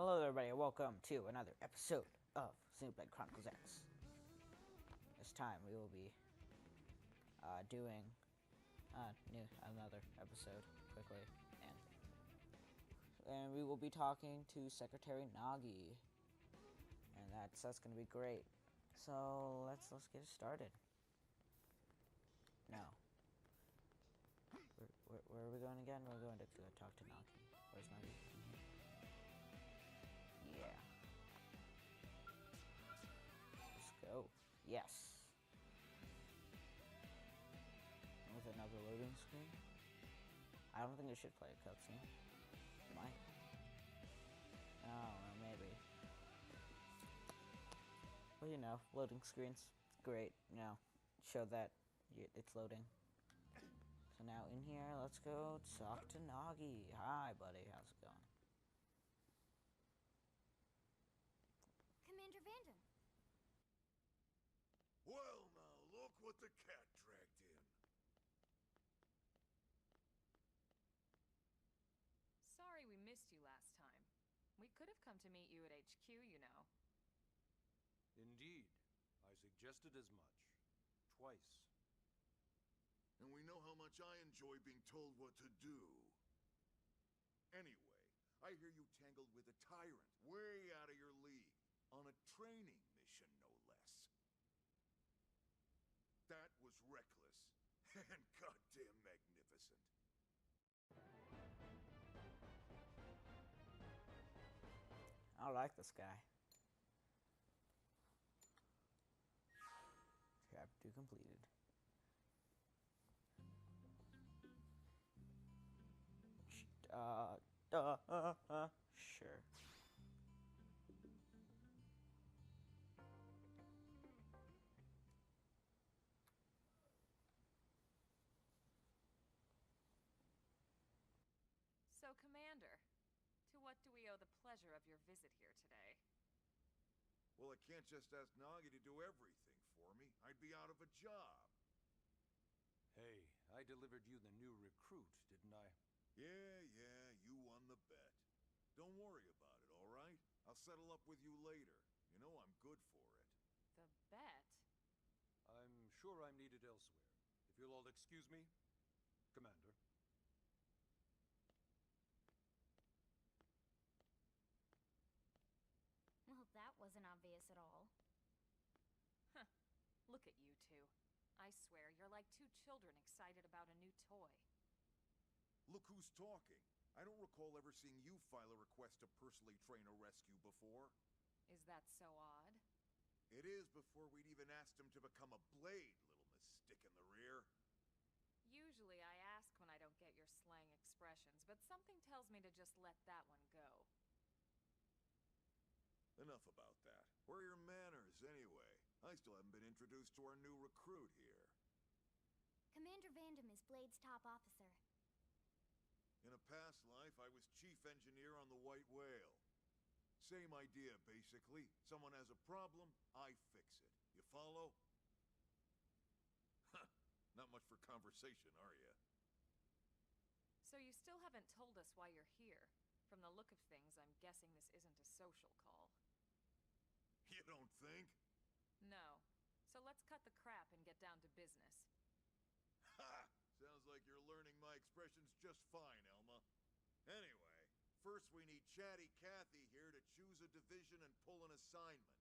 Hello everybody, and welcome to another episode of XenoBlade Chronicles X. This time we will be doing another episode quickly, and we will be talking to Secretary Nagi, and that's going to be great. So let's get it started. Now, where are we going again? We're going to talk to Nagi. Where's Nagi? Yeah. Let's go. Yes. With another loading screen. I don't think it should play a cutscene. Might. I don't know, maybe. Well, you know, loading screens. Great, you know, show that it's loading. So now in here, let's go talk to Nagi. Hi, buddy. How's it going? Commander Vandam. Well, now, look what the cat dragged in. Sorry we missed you last time. We could have come to meet you at HQ, you know. Indeed. I suggested as much. Twice. And we know how much I enjoy being told what to do. Anyway, I hear you tangled with a tyrant, way out of your league. On a training mission, no less. That was reckless, and goddamn magnificent. I like this guy. Chapter completed. Sure. So, Commander, to what do we owe the pleasure of your visit here today? Well, I can't just ask Nagi to do everything for me. I'd be out of a job. Hey, I delivered you the new recruit, didn't I? Yeah, you won the bet. Don't worry about it, all right? I'll settle up with you later. You know I'm good for it. The bet? I'm sure I'm needed elsewhere. If you'll all excuse me, Commander. Well, that wasn't obvious at all. Huh. Look at you two. I swear, you're like two children excited about a new toy. Look who's talking. I don't recall ever seeing you file a request to personally train a rescue before. Is that so odd? It is before we'd even asked him to become a blade, little miss stick in the rear. Usually I ask when I don't get your slang expressions, but something tells me to just let that one go. Enough about that. Where are your manners, anyway? I still haven't been introduced to our new recruit here. Commander Vandam is Blade's top officer. In a past life, I was chief engineer on the White Whale. Same idea, basically. Someone has a problem, I fix it. You follow? Huh. Not much for conversation, are you? So you still haven't told us why you're here. From the look of things, I'm guessing this isn't a social call. You don't think? No. So let's cut the crap and get down to business. Ha! Sounds like you're learning my expressions just fine, Elma. Anyway, first we need Chatty Cathy here to choose a division and pull an assignment.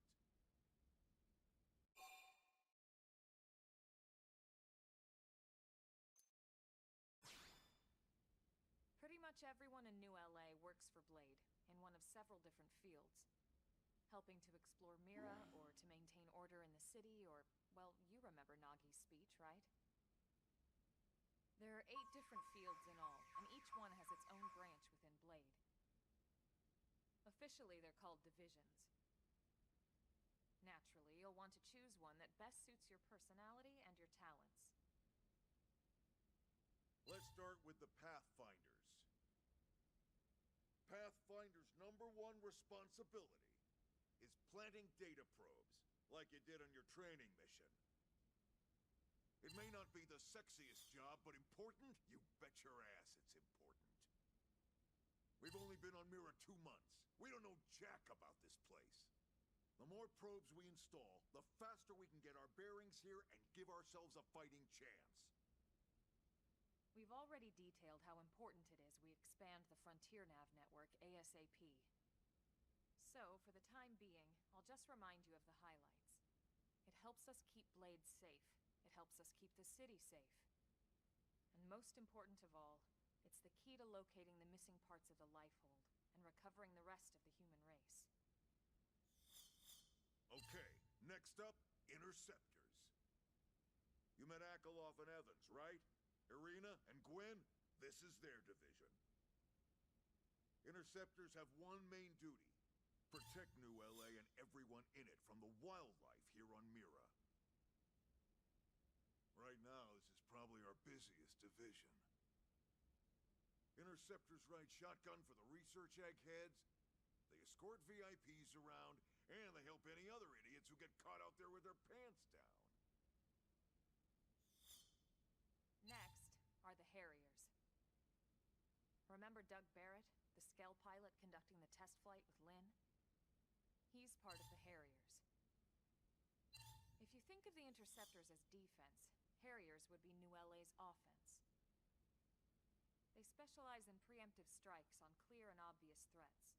Pretty much everyone in New LA works for Blade, in one of several different fields. Helping to explore Mira, or to maintain order in the city, or, well, you remember Nagi's speech, right? There are 8 different fields in all, and each one has its own branch within Blade. Officially, they're called divisions. Naturally, you'll want to choose one that best suits your personality and your talents. Let's start with the Pathfinders. Pathfinder's #1 responsibility is planting data probes, like you did on your training mission. It may not be the sexiest job, but important? You bet your ass it's important. We've only been on Mira 2 months. We don't know jack about this place. The more probes we install, the faster we can get our bearings here and give ourselves a fighting chance. We've already detailed how important it is we expand the Frontier Nav network ASAP. So, for the time being, I'll just remind you of the highlights. It helps us keep Blade safe. It helps us keep the city safe. And most important of all, it's the key to locating the missing parts of the Lifehold and recovering the rest of the human race. Okay, next up, Interceptors. You met Akalov and Evans, right? Irina and Gwen? This is their division. Interceptors have one main duty. Protect New LA and everyone in it from the wildlife here on Mira. Right now, this is probably our busiest division. Interceptors ride shotgun for the research eggheads, they escort VIPs around, and they help any other idiots who get caught out there with their pants down. Next are the Harriers. Remember Doug Barrett, the Skell pilot conducting the test flight with Lynn? He's part of the Harriers. If you think of the Interceptors as defense, Harriers would be New LA's offense. They specialize in preemptive strikes on clear and obvious threats.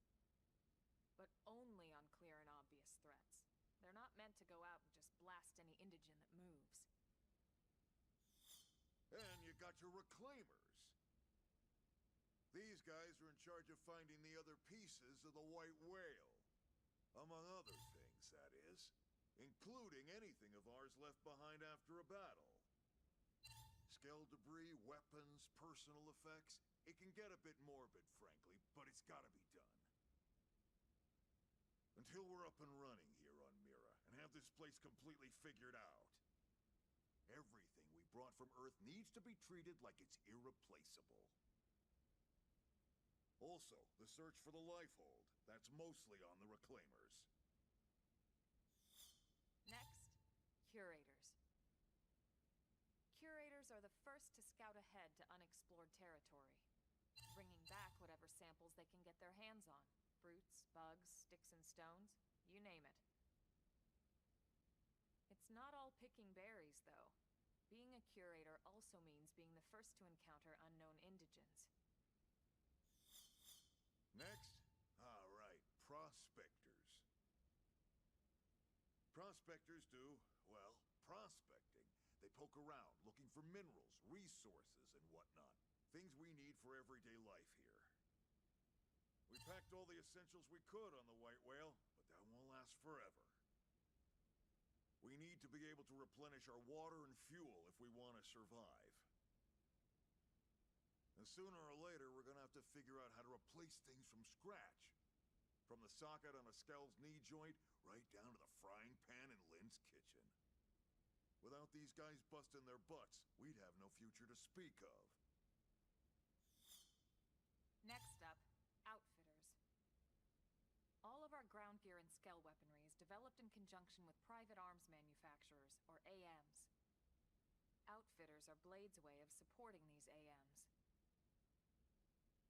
But only on clear and obvious threats. They're not meant to go out and just blast any indigene that moves. And you got your Reclaimers. These guys are in charge of finding the other pieces of the White Whale. Among other things, that is. Including anything of ours left behind after a battle. Skell debris, weapons, personal effects. It can get a bit morbid, frankly, but it's gotta be done. Until we're up and running here on Mira, and have this place completely figured out. Everything we brought from Earth needs to be treated like it's irreplaceable. Also, the search for the Lifehold. That's mostly on the Reclaimers. Next, Curators. Curators are the first to scout ahead to unexplored territory, bringing back whatever samples they can get their hands on. Fruits, bugs, sticks and stones, you name it. It's not all picking berries, though. Being a curator also means being the first to encounter unknown indigens. Next? All right, prospectors. Prospectors do, well, prospecting. They poke around, looking for minerals, resources, and whatnot. Things we need for everyday life here. We packed all the essentials we could on the White Whale, but that won't last forever. We need to be able to replenish our water and fuel if we want to survive. And sooner or later, we're gonna have to figure out how to replace things from scratch. From the socket on a Skell's knee joint, right down to the frying pan in Lynn's kitchen. Without these guys busting their butts, we'd have no future to speak of. Next up, Outfitters. All of our ground gear and Skell weaponry is developed in conjunction with private arms manufacturers, or AMs. Outfitters are Blade's way of supporting these AMs.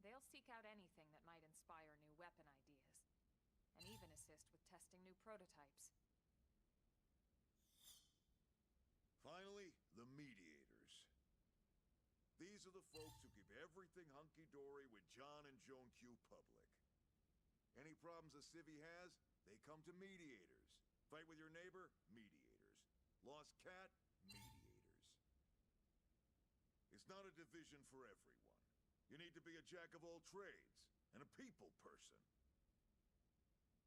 They'll seek out anything that might inspire new weapon ideas, and even assist with testing new prototypes. Finally, the Mediators. These are the folks who keep everything hunky-dory with John and Joan Q public. Any problems a civvy has, they come to Mediators. Fight with your neighbor? Mediators. Lost cat? Mediators. It's not a division for everyone. You need to be a jack of all trades, and a people person.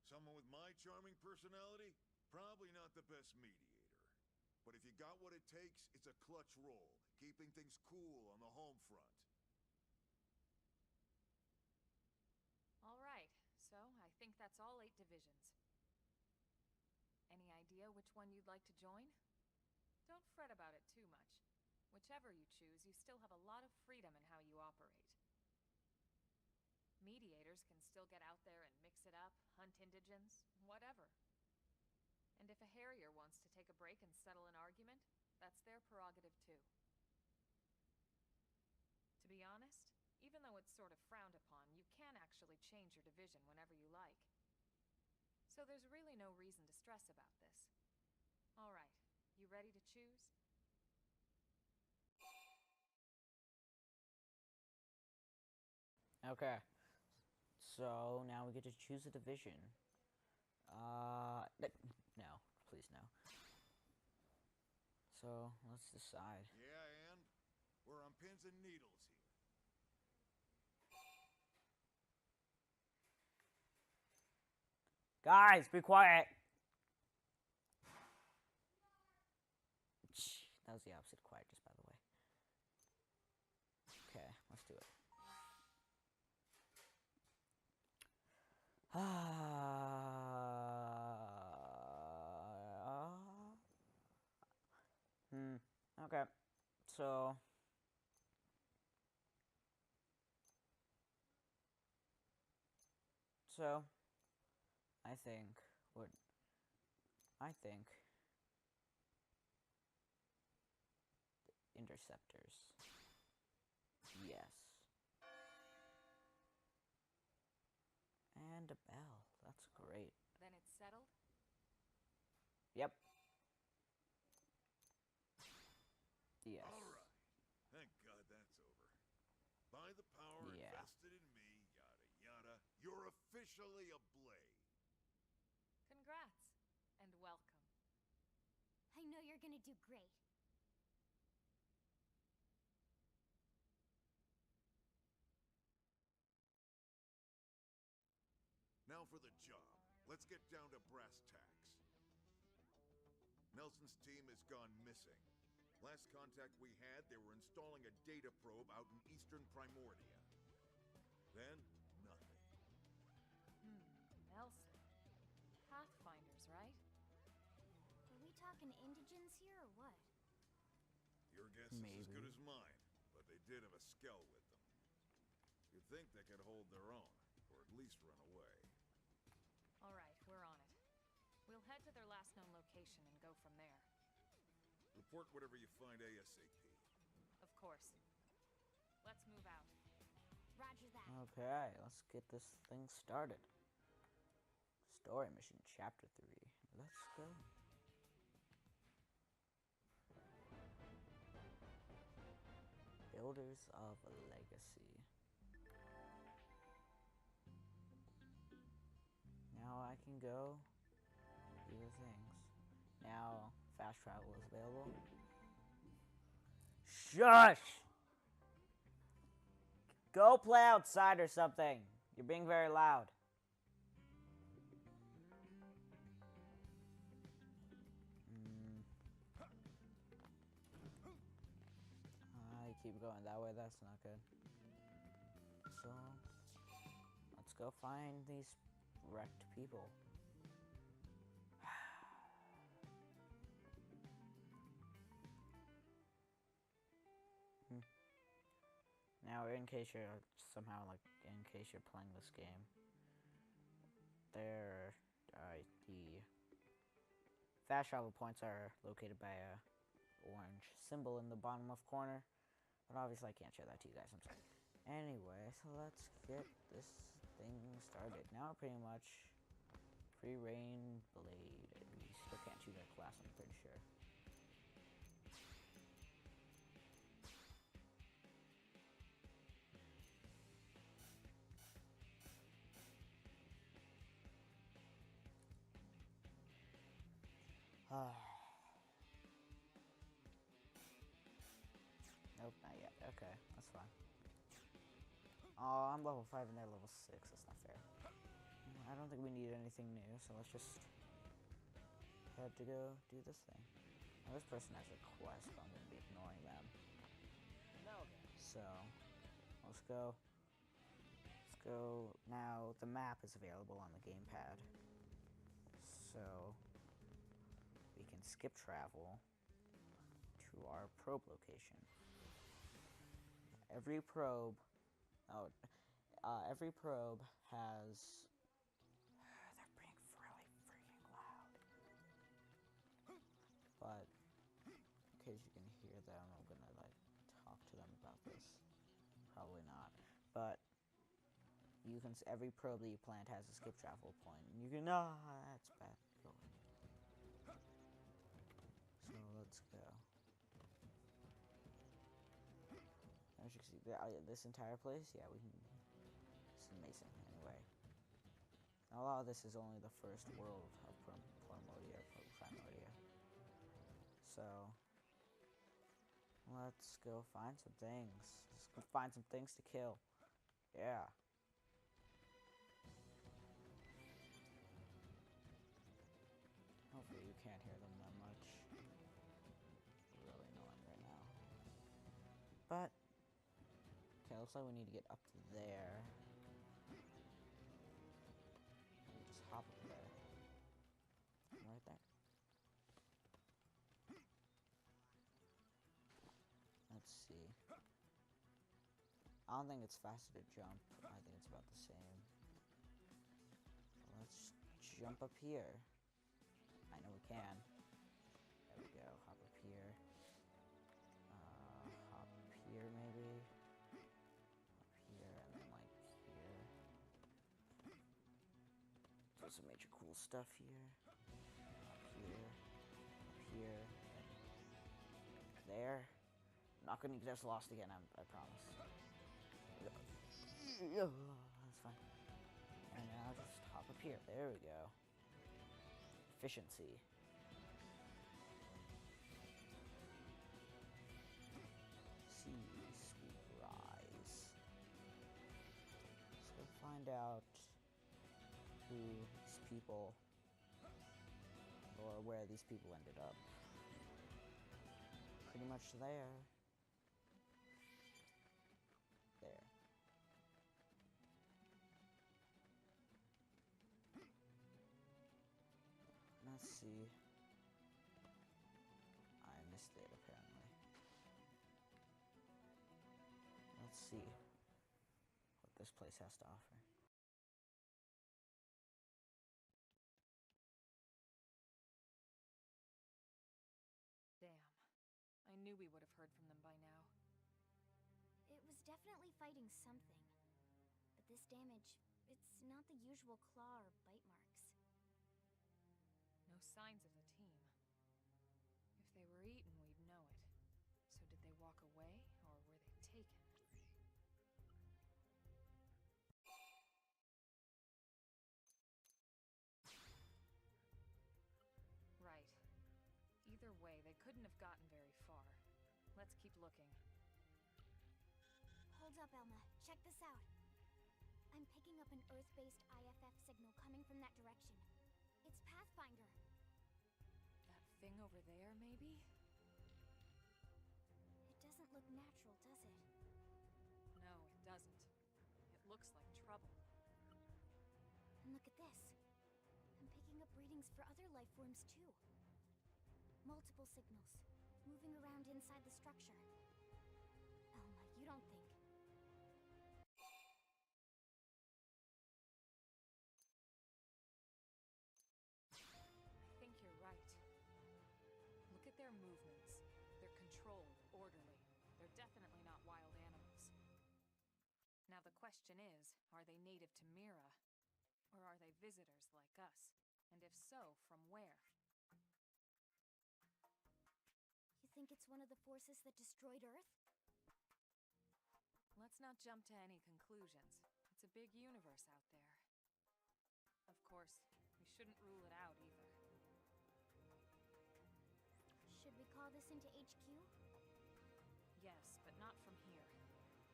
Someone with my charming personality? Probably not the best mediator. But if you got what it takes, it's a clutch role, keeping things cool on the home front. All right, so I think that's all 8 divisions. Any idea which one you'd like to join? Don't fret about it too much. Whichever you choose, you still have a lot of freedom in how you operate. Mediators can still get out there and mix it up, hunt indigens, whatever. And if a Harrier wants to take a break and settle an argument, that's their prerogative too. To be honest, even though it's sort of frowned upon, you can actually to change your division whenever you like. So there's really no reason to stress about this. Alright, you ready to choose? Okay. So now we get to choose a division. No, please no. So let's decide. Yeah, and we're on pins and needles here. Guys, be quiet. Shh, that was the opposite of quiet, just by the way. Okay, let's do it. Okay. So I think interceptors. Yes. And a bell. That's great. Then it's settled? Yep. Yes. All right. Thank God that's over. By the power invested in me, yada yada, you're officially a blade. Congrats, and welcome. I know you're gonna do great. Now for the job. Let's get down to brass tacks. Nelson's team has gone missing. Last contact we had, they were installing a data probe out in eastern Primordia. Then, nothing. Nelson. Pathfinders, right? Are we talking indigents here or what? Your guess is as good as mine, but they did have a skell with them. You'd think they could hold their own, or at least run away. Alright, we're on it. We'll head to their last known location and go from there. Report whatever you find ASAP. Of course. Let's move out. Roger that. Okay, let's get this thing started. Story mission, chapter 3. Let's go. Builders of a Legacy. Now I can go do the things. Now fast travel is available. Shush! Go play outside or something. You're being very loud. I keep going that way. That's not good. So let's go find these wrecked people. Now, in case you're playing this game, the fast travel points are located by a orange symbol in the bottom left corner, but obviously I can't show that to you guys. I'm sorry. Anyway, so let's get this thing started. Now, pretty much free-reign blade. We still can't choose our class, I'm pretty sure. Nope, not yet. Okay, that's fine. Oh, I'm level 5 and they're level 6. That's not fair. I don't think we need anything new, so let's just head to go do this thing. Now, this person has a quest, but I'm going to be ignoring them. So, let's go. Let's go. Now, the map is available on the gamepad. So, we can skip travel to our probe location. Every probe has... They're being really freaking loud. But, in case you can hear them, I'm gonna, talk to them about this. Probably not. But, you can every probe that you plant has a skip travel point, and you can that's bad. Go away. So let's go. As you can see, this entire place, yeah, we can. This is amazing. Anyway, a lot of this is only the first world of Primordia. So let's go find some things. Let's go find some things to kill. Yeah. Hopefully you can't hear them that much. Really annoying right now. But okay, looks like we need to get up to there. Just hop up there. Right there. Let's see. I don't think it's faster to jump. I think it's about the same. Let's jump up here. I know we can. There we go. Hop up here. Hop up here maybe. Up here and then like here. Do some major cool stuff here. Up here. Up here. And there. I'm not gonna get us lost again, I promise. That's fine. And now just hop up here. There we go. Efficiency. See, sweet rise. Let's go find out who these people, or where these people ended up. Pretty much there. There. Let's see. I missed it, apparently. Let's see what this place has to offer. Damn. I knew we would have heard from them by now. It was definitely fighting something. But this damage, it's not the usual claw or bite marks. No signs of the team. If they were eaten, we'd know it. So did they walk away, or were they taken? Right. Either way, they couldn't have gotten very far. Let's keep looking. Hold up, Elma. Check this out. I'm picking up an Earth-based IFF signal coming from that direction. It's Pathfinder. That thing over there, maybe? It doesn't look natural, does it? No, it doesn't. It looks like trouble. And look at this. I'm picking up readings for other life forms, too. Multiple signals, moving around inside the structure. Elma, you don't think... I think you're right. Look at their movements. They're controlled, orderly. They're definitely not wild animals. Now the question is, are they native to Mira? Or are they visitors like us? And if so, from where? You think it's one of the forces that destroyed Earth? Let's not jump to any conclusions. It's a big universe out there. Of course, we shouldn't rule it out either. Should we call this into HQ? Yes, but not from here.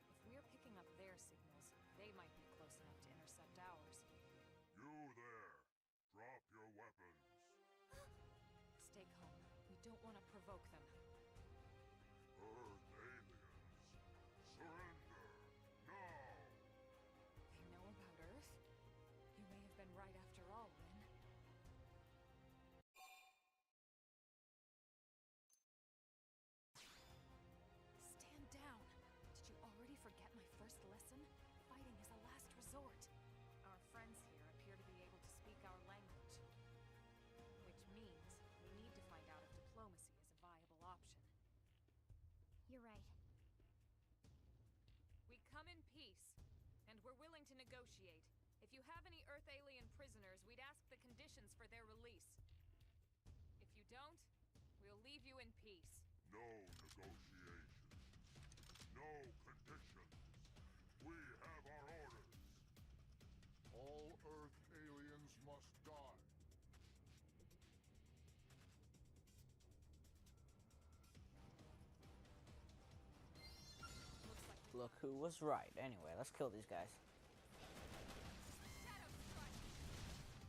If we're picking up their signals, they might be close enough to intercept ours. You there! Drop your weapons! Stay calm. We don't want to provoke them. Earth aliens! Surrender! Now! They know about Earth? You may have been right after all, Lynn. Stand down! Did you already forget my first lesson? Fighting is a last resort. Our friends here appear to be able to speak our language. Which means we need to find out if diplomacy is a viable option. to negotiate. If you have any Earth alien prisoners, we'd ask the conditions for their release. If you don't, we'll leave you in peace. No negotiations. No conditions. We have our orders. All Earth aliens must die. Look who was right. Anyway, let's kill these guys.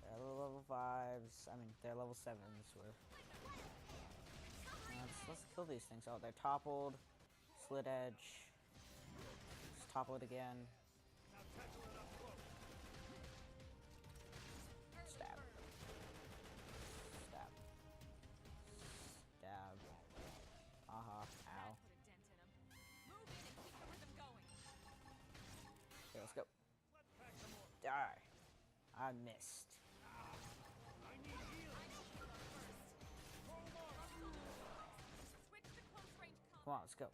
They're level 5s. I mean, they're level 7s. Let's kill these things. Oh, they're toppled. Slit edge. Just topple it again. Stab. Stab. Stab. Ow. Okay, let's go. Die. I missed. Come on, let's go.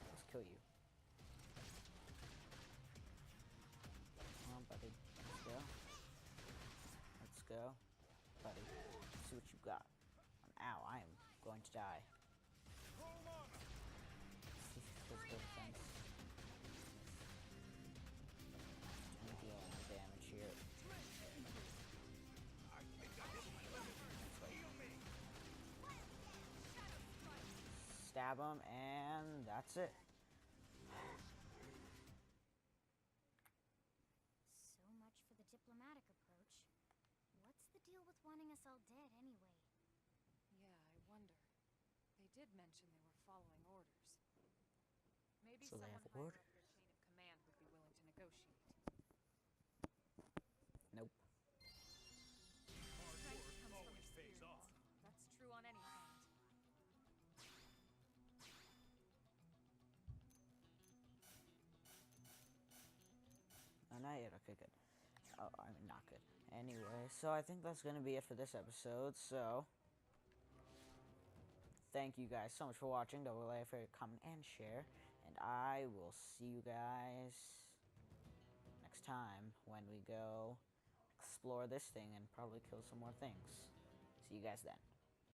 Let's kill you. Come on, buddy. Let's go. Let's go. Buddy. Let's see what you got. Ow, I am going to die. Physical defense. I'm dealing damage here. Stab him, and that's it. So much for the diplomatic approach. What's the deal with wanting us all dead, anyway? Yeah, I wonder. They did mention they were following orders. Maybe So they someone have higher orders? up their chain of command would be willing to negotiate. Nope. Strength comes from experience. That's true on any front. Oh, not yet. Okay, good. Oh, I mean, not good. Anyway, so I think that's going to be it for this episode. So, thank you guys so much for watching. Don't forget to comment and share. And I will see you guys next time when we go explore this thing and probably kill some more things. See you guys then.